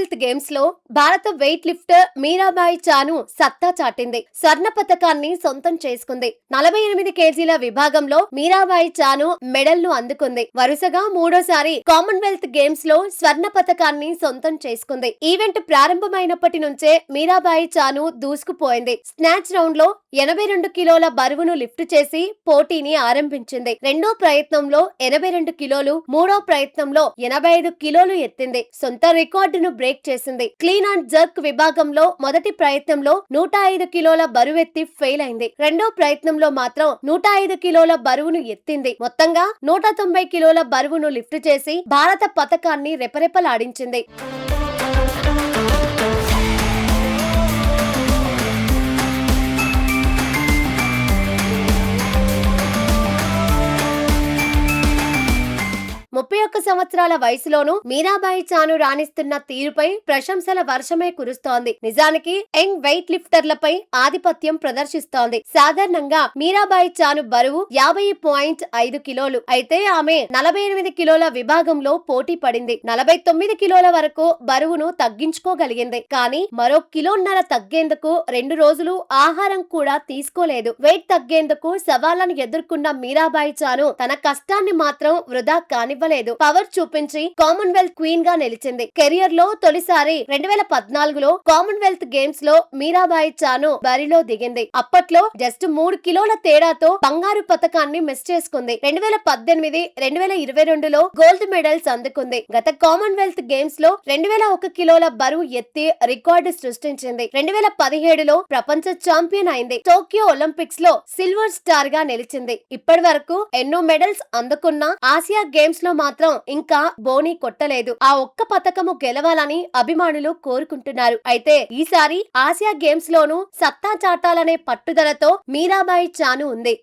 Commonwealth games లో భారత weight lifter Mirabai Chanu సత్తా చాటింది. స్వర్ణ పతకాన్ని సొంతం చేసుకుంది. 48 కేజీల విభాగంలో మీరాబాయి చాను మెడల్ ను అందుకుంది. వరుసగా మూడోసారి కామన్వెల్త్ గేమ్స్ లో స్వర్ణ పతకాన్ని సొంతం చేసుకుంది. ఈవెంట్ ప్రారంభమైనప్పటి నుంచే మీరాబాయి చాను దూసుకుపోయింది. స్నాచ్ రౌండ్ లో 82 కిలోల బరువును లిఫ్ట్ చేసి పోటీని ఆరంభించింది. రెండో ప్రయత్నంలో 82 కిలోలు, మూడో ప్రయత్నంలో 85 కిలోలు ఎత్తింది. సొంత రికార్డును బ్రేక్ చేసింది. క్లీన్ అండ్ జర్క్ విభాగంలో మొదటి ప్రయత్నంలో 105 కిలోల బరువెత్తి ఫెయిల్ అయింది. రెండో ప్రయత్నంలో మాత్రం 105 కిలోల బరువును ఎత్తింది. మొత్తంగా 190 కిలోల బరువును లిఫ్ట్ చేసి భారత పతకాన్ని రెపరెపలాడించింది. 31 సంవత్సరాల వయసులోనూ మీరాబాయి చాను రాణిస్తున్న తీరుపై ప్రశంసల వర్షమే కురుస్తోంది. నిజానికి యంగ్ వెయిట్ లిఫ్టర్లపై ఆధిపత్యం ప్రదర్శిస్తోంది. సాధారణంగా మీరాబాయి చాను బరువు 50.5 కిలోలు అయితే ఆమె 48 కిలోల విభాగంలో పోటీ పడింది. 49 కిలోల వరకు బరువును తగ్గించుకోగలిగింది. కానీ మరో కిలోన్నర తగ్గేందుకు 2 రోజులు ఆహారం కూడా తీసుకోలేదు. వెయిట్ తగ్గేందుకు సవాళ్లను ఎదుర్కొన్న మీరాబాయి చాను తన కష్టాన్ని మాత్రం వృధా కానివ్వలేదు. పవర్ చూపించి కామన్వెల్త్ క్వీన్ గా నిలిచింది. కెరియర్ లో తొలిసారి 2014లో కామన్వెల్త్ గేమ్స్ లో మీరాబాయి చాను బరిలో దిగింది. అప్పట్లో జస్ట్ 3 కిలోల తేడాతో బంగారు పతకాన్ని మిస్ చేసుకుంది. 2018, 2022లో గోల్డ్ మెడల్స్ అందుకుంది. గత కామన్వెల్త్ గేమ్స్ లో 2001 కిలోల బరువు ఎత్తి రికార్డు సృష్టించింది. 2017లో ప్రపంచ ఛాంపియన్ అయింది. టోక్యో ఒలింపిక్స్ లో సిల్వర్ స్టార్ గా నిలిచింది. ఇప్పటి వరకు ఎన్నో మెడల్స్ అందుకున్న ఆసియా గేమ్స్ లో మాత్రం ఇంకా బోనీ కొట్టలేదు. ఆ ఒక్క పతకము గెలవాలని అభిమానులు కోరుకుంటున్నారు. అయితే ఈసారి ఆసియా గేమ్స్ లోనూ సత్తా చాటాలనే పట్టుదలతో మీరాబాయి చాను ఉంది.